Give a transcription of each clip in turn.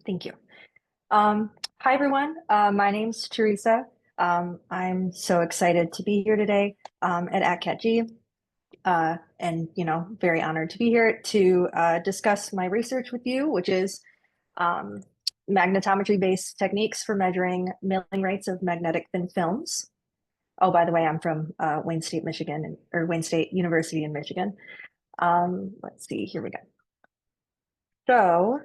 Thank you. Hi, everyone. My name's Teresa. I'm so excited to be here today at AtC-AtG, and very honored to be here to discuss my research with you, which is um, magnetometry-based techniques for measuring milling rates of magnetic thin films. Oh, by the way, I'm from Wayne State, Michigan, or Wayne State University in Michigan. Let's see, here we go. So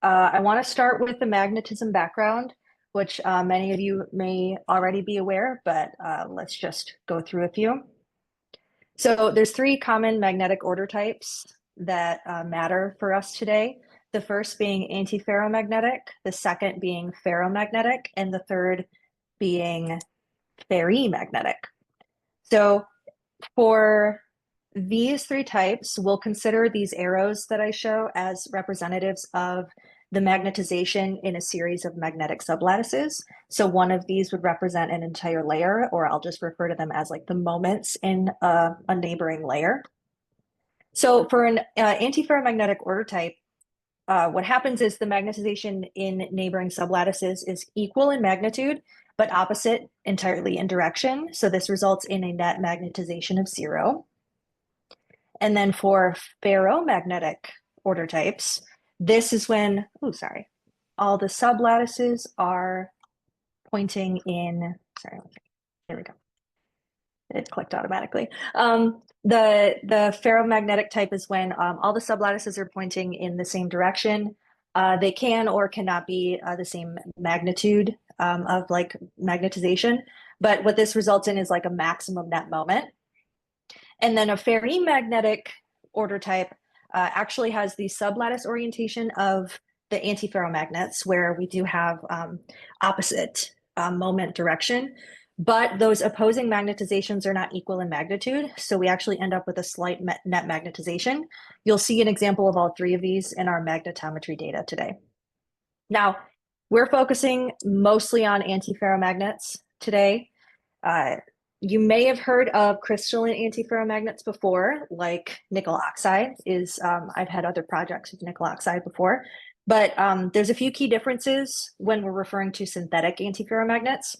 I want to start with the magnetism background, which many of you may already be aware, but let's just go through a few. So there's three common magnetic order types that matter for us today. The first being antiferromagnetic, the second being ferromagnetic, and the third being ferrimagnetic. So for these three types, we'll consider these arrows that I show as representatives of the magnetization in a series of magnetic sublattices. So one of these would represent an entire layer, or I'll just refer to them as like the moments in a neighboring layer. So for an antiferromagnetic order type, what happens is the magnetization in neighboring sublattices is equal in magnitude, but opposite entirely in direction. So this results in a net magnetization of 0. And then for ferromagnetic order types, this is when, all the sublattices are pointing in, there we go. It clicked automatically. The ferromagnetic type is when all the sublattices are pointing in the same direction. They can or cannot be the same magnitude of like magnetization, but what this results in is like a maximum net moment. And then a ferrimagnetic order type actually has the sublattice orientation of the antiferromagnets, where we do have opposite moment direction, but those opposing magnetizations are not equal in magnitude. So we actually end up with a slight net magnetization. You'll see an example of all three of these in our magnetometry data today. Now, we're focusing mostly on antiferromagnets today. You may have heard of crystalline antiferromagnets before, like nickel oxide is, I've had other projects with nickel oxide before, but there's a few key differences when we're referring to synthetic antiferromagnets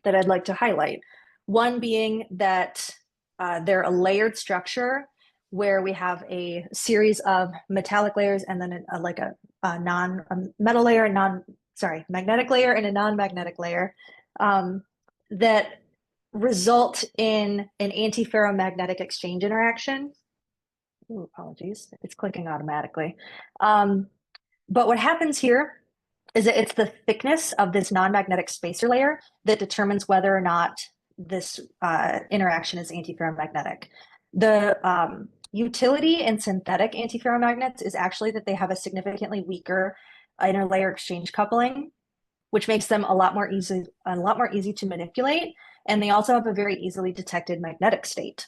that I'd like to highlight. One being that they're a layered structure where we have a series of metallic layers and then a non-metal layer, magnetic layer and a non-magnetic layer that result in an antiferromagnetic exchange interaction. Ooh, apologies, it's clicking automatically. But what happens here is that it's the thickness of this non-magnetic spacer layer that determines whether or not this interaction is antiferromagnetic. The utility in synthetic antiferromagnets is actually that they have a significantly weaker inner layer exchange coupling, which makes them a lot more easy to manipulate. And they also have a very easily detected magnetic state.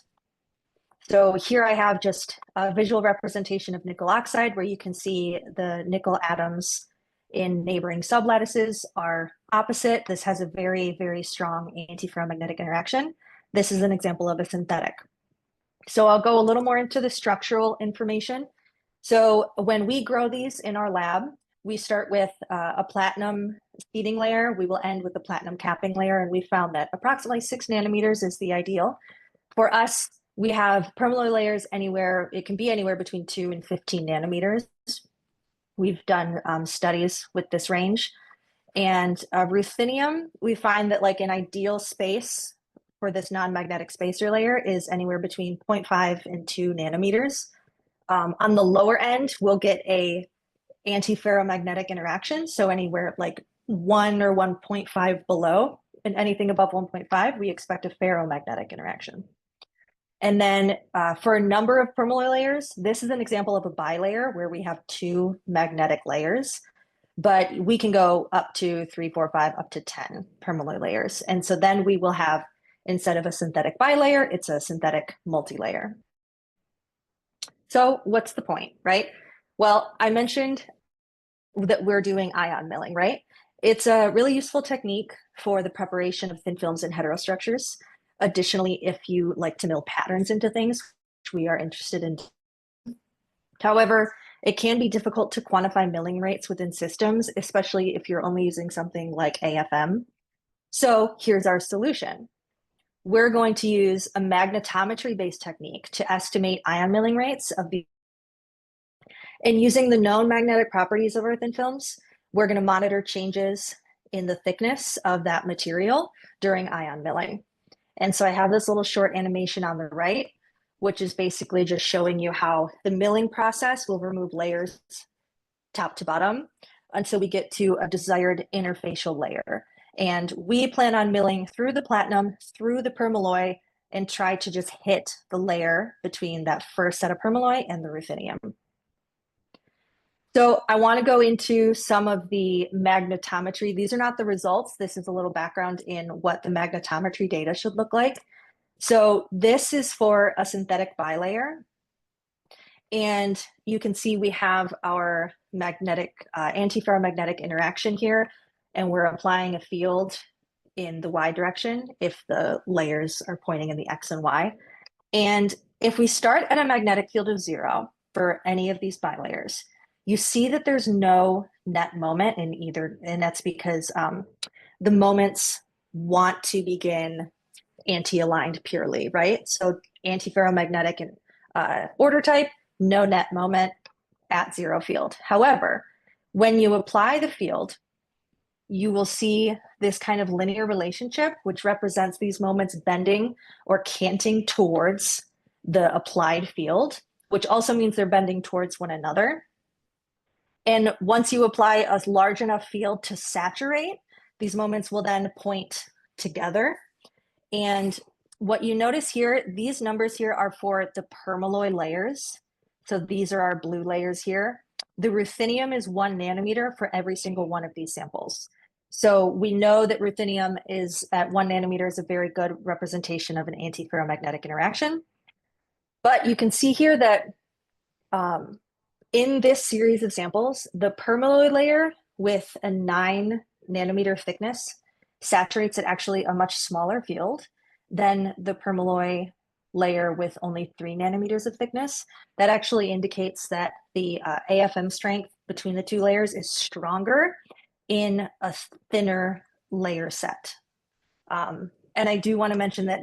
So here I have just a visual representation of nickel oxide, where you can see the nickel atoms in neighboring sublattices are opposite. This has a very, very strong antiferromagnetic interaction. This is an example of a synthetic. So I'll go a little more into the structural information. So when we grow these in our lab, we start with a platinum seeding layer. We will end with a platinum capping layer, and we found that approximately 6 nanometers is the ideal. For us, we have permalloy layers anywhere, it can be anywhere between 2 and 15 nanometers. We've done studies with this range. And ruthenium, we find that like an ideal space for this non-magnetic spacer layer is anywhere between 0.5 and 2 nanometers. On the lower end, we'll get a antiferromagnetic interaction. So anywhere like 1 or 1.5 below, and anything above 1.5, we expect a ferromagnetic interaction. And then for a number of permalloy layers, this is an example of a bilayer where we have 2 magnetic layers, but we can go up to 3, 4, 5, up to 10 permalloy layers. And so then we will have, instead of a synthetic bilayer, it's a synthetic multilayer. So what's the point, right? Well, I mentioned that we're doing ion milling, right? It's a really useful technique for the preparation of thin films and heterostructures. Additionally, if you like to mill patterns into things, which we are interested in. However, it can be difficult to quantify milling rates within systems, especially if you're only using something like AFM. So here's our solution. We're going to use a magnetometry-based technique to estimate ion milling rates of the. And using the known magnetic properties of earth thin films, we're going to monitor changes in the thickness of that material during ion milling. And so I have this little short animation on the right, which is basically just showing you how the milling process will remove layers top to bottom until we get to a desired interfacial layer. And we plan on milling through the platinum, through the permalloy, and try to just hit the layer between that first set of permalloy and the ruthenium. So I want to go into some of the magnetometry. These are not the results. This is a little background in what the magnetometry data should look like. So this is for a synthetic bilayer. And you can see we have our magnetic antiferromagnetic interaction here, and we're applying a field in the y direction if the layers are pointing in the x and y. And if we start at a magnetic field of 0 for any of these bilayers, you see that there's no net moment in either, and that's because the moments want to begin anti-aligned purely, right? So antiferromagnetic and order type, no net moment at 0 field. However, when you apply the field, you will see this kind of linear relationship, which represents these moments bending or canting towards the applied field, which also means they're bending towards one another. And once you apply a large enough field to saturate, these moments will then point together. And what you notice here, these numbers here are for the permalloy layers. So these are our blue layers here. The ruthenium is 1 nanometer for every single one of these samples. So we know that ruthenium is at 1 nanometer is a very good representation of an antiferromagnetic interaction. But you can see here that in this series of samples, the permalloy layer with a 9 nanometer thickness saturates at actually a much smaller field than the permalloy layer with only 3 nanometers of thickness. That actually indicates that the AFM strength between the two layers is stronger in a thinner layer set. And I do want to mention that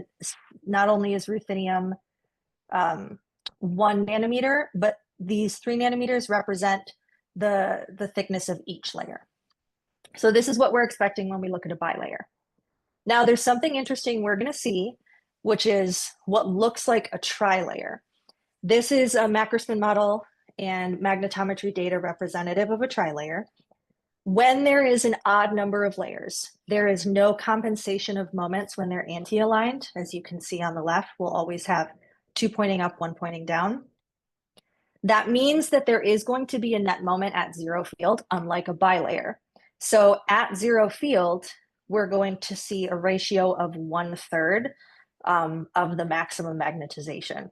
not only is ruthenium 1 nanometer, but these 3 nanometers represent the thickness of each layer. So this is what we're expecting when we look at a bilayer. Now there's something interesting we're going to see, which is what looks like a trilayer. This is a macrospin model and magnetometry data representative of a trilayer. When there is an odd number of layers, there is no compensation of moments when they're anti-aligned. As you can see on the left, we'll always have 2 pointing up, 1 pointing down. That means that there is going to be a net moment at 0 field, unlike a bilayer. So at 0 field, we're going to see a ratio of 1/3 of the maximum magnetization.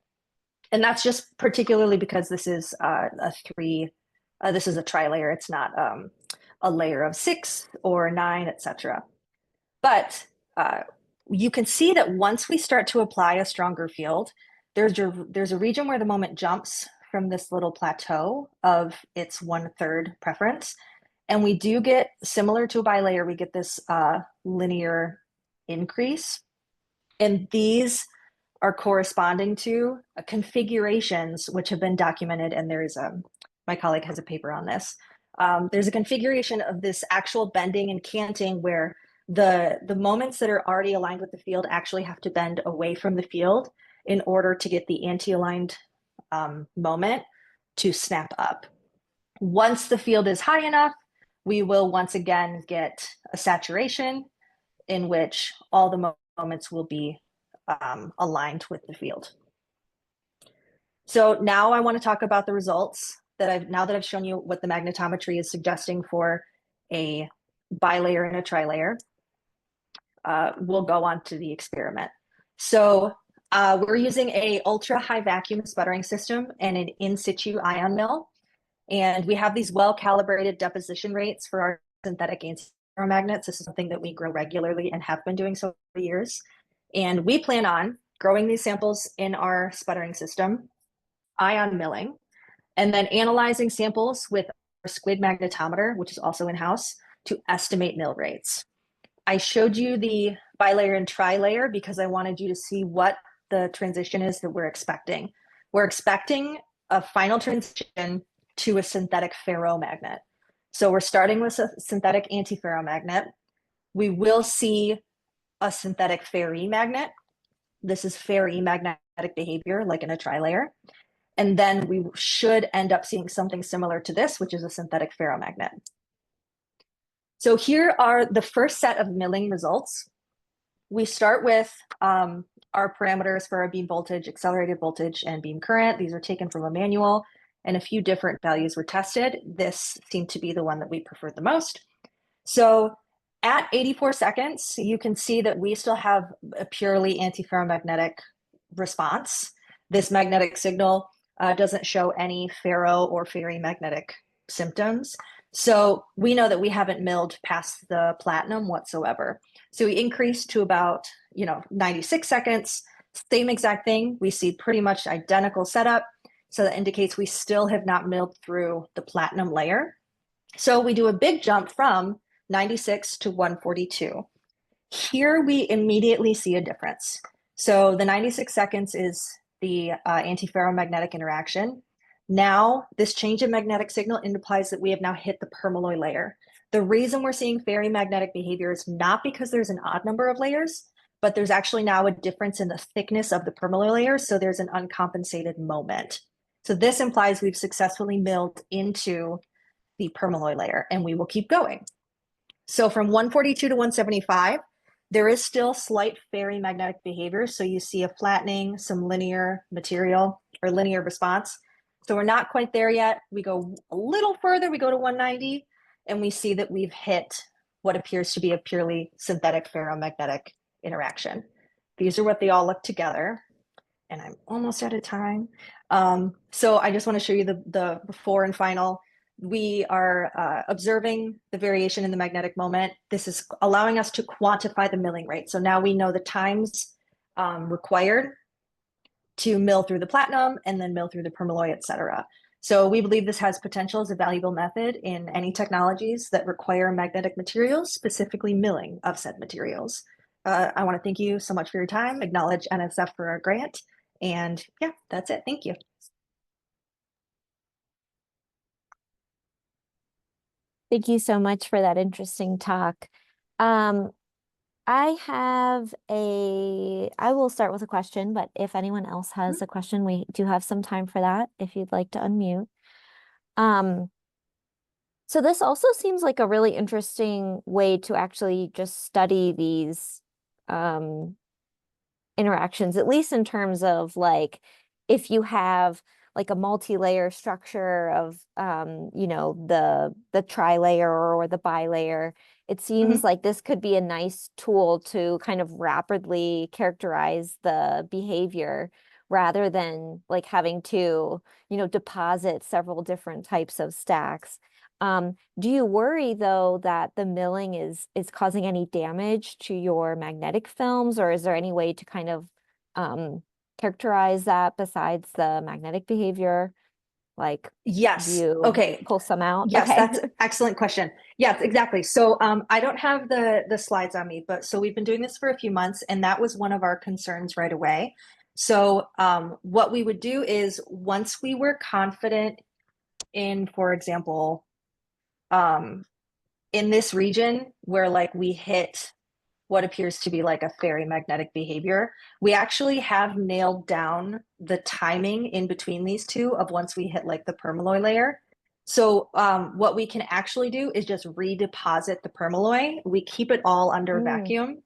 And that's just particularly because this is this is a trilayer. It's not a layer of 6 or 9, etc. But you can see that once we start to apply a stronger field, there's a region where the moment jumps from this little plateau of its 1/3 preference. And we do get, similar to a bilayer, we get this linear increase. And these are corresponding to configurations which have been documented. And there's my colleague has a paper on this. There's a configuration of this actual bending and canting where the moments that are already aligned with the field actually have to bend away from the field in order to get the anti-aligned moment to snap up. Once the field is high enough, we will once again get a saturation in which all the moments will be aligned with the field. So now I want to talk about the results now that I've shown you what the magnetometry is suggesting for a bilayer and a trilayer. We'll go on to the experiment. So we're using a ultra high vacuum sputtering system and an in situ ion mill. And we have these well-calibrated deposition rates for our synthetic antiferromagnets. This is something that we grow regularly and have been doing so for years. And we plan on growing these samples in our sputtering system, ion milling, and then analyzing samples with our squid magnetometer, which is also in-house, to estimate mill rates. I showed you the bilayer and trilayer because I wanted you to see what the transition is that we're expecting. We're expecting a final transition to a synthetic ferromagnet. So we're starting with a synthetic antiferromagnet. We will see a synthetic ferrimagnet. This is ferrimagnetic behavior, like in a trilayer. And then we should end up seeing something similar to this, which is a synthetic ferromagnet. So here are the first set of milling results. We start with our parameters for our beam voltage, accelerated voltage, and beam current. These are taken from a manual, and a few different values were tested. This seemed to be the one that we preferred the most. So at 84 seconds, you can see that we still have a purely antiferromagnetic response. This magnetic signal doesn't show any ferro or ferrimagnetic symptoms. So we know that we haven't milled past the platinum whatsoever. So we increased to about 96 seconds, same exact thing. We see pretty much identical setup. So that indicates we still have not milled through the platinum layer. So we do a big jump from 96 to 142. Here we immediately see a difference. So the 96 seconds is the antiferromagnetic interaction. Now, this change in magnetic signal implies that we have now hit the permalloy layer. The reason we're seeing ferrimagnetic behavior is not because there's an odd number of layers, but there's actually now a difference in the thickness of the permalloy layer, so there's an uncompensated moment. So this implies we've successfully milled into the permalloy layer, and we will keep going. So from 142 to 175, there is still slight ferrimagnetic behavior. So you see a flattening, some linear material or linear response. So we're not quite there yet. We go a little further, we go to 190, and we see that we've hit what appears to be a purely synthetic ferromagnetic interaction. These are what they all look together. And I'm almost out of time. So I just want to show you the before and final. We are observing the variation in the magnetic moment. This is allowing us to quantify the milling rate. So now we know the times required to mill through the platinum and then mill through the permalloy, et cetera. So we believe this has potential as a valuable method in any technologies that require magnetic materials, specifically milling of said materials. I want to thank you so much for your time, acknowledge NSF for our grant, and yeah, that's it. Thank you. Thank you so much for that interesting talk. I will start with a question, but if anyone else has a question, we do have some time for that if you'd like to unmute. So this also seems like a really interesting way to actually just study these interactions, at least in terms of like if you have like a multi-layer structure of the tri-layer or the bilayer, it seems like this could be a nice tool to kind of rapidly characterize the behavior rather than like having to deposit several different types of stacks. Do you worry though that the milling is causing any damage to your magnetic films, or is there any way to kind of characterize that besides the magnetic behavior? Like, yes. do you Okay. pull some out? Yes, Okay. that's an excellent question. Yes, exactly. So I don't have the slides on me, but so we've been doing this for a few months, and that was one of our concerns right away. So what we would do is once we were confident in, for example, in this region where like we hit what appears to be like a ferrimagnetic behavior, we actually have nailed down the timing in between these two of once we hit like the permalloy layer. So what we can actually do is just redeposit the permalloy. We keep it all under vacuum.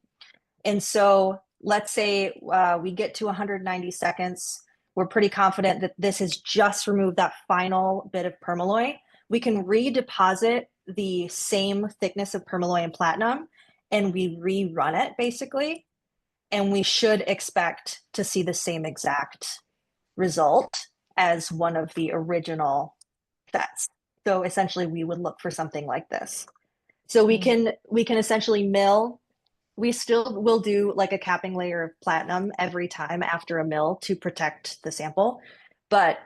And so let's say we get to 190 seconds. We're pretty confident that this has just removed that final bit of permalloy. We can redeposit the same thickness of permalloy and platinum, and we rerun it basically. And we should expect to see the same exact result as one of the original sets. So essentially we would look for something like this. So we can essentially mill. We still will do like a capping layer of platinum every time after a mill to protect the sample. But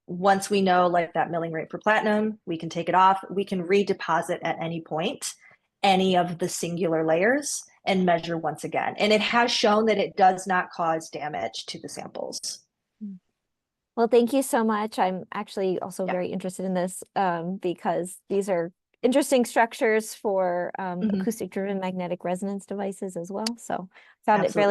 once we know like that milling rate for platinum, we can take it off. We can redeposit at any point any of the singular layers and measure once again. And it has shown that it does not cause damage to the samples. Well, thank you so much. I'm actually also Yeah. very interested in this because these are interesting structures for acoustic driven magnetic resonance devices as well. So I found it really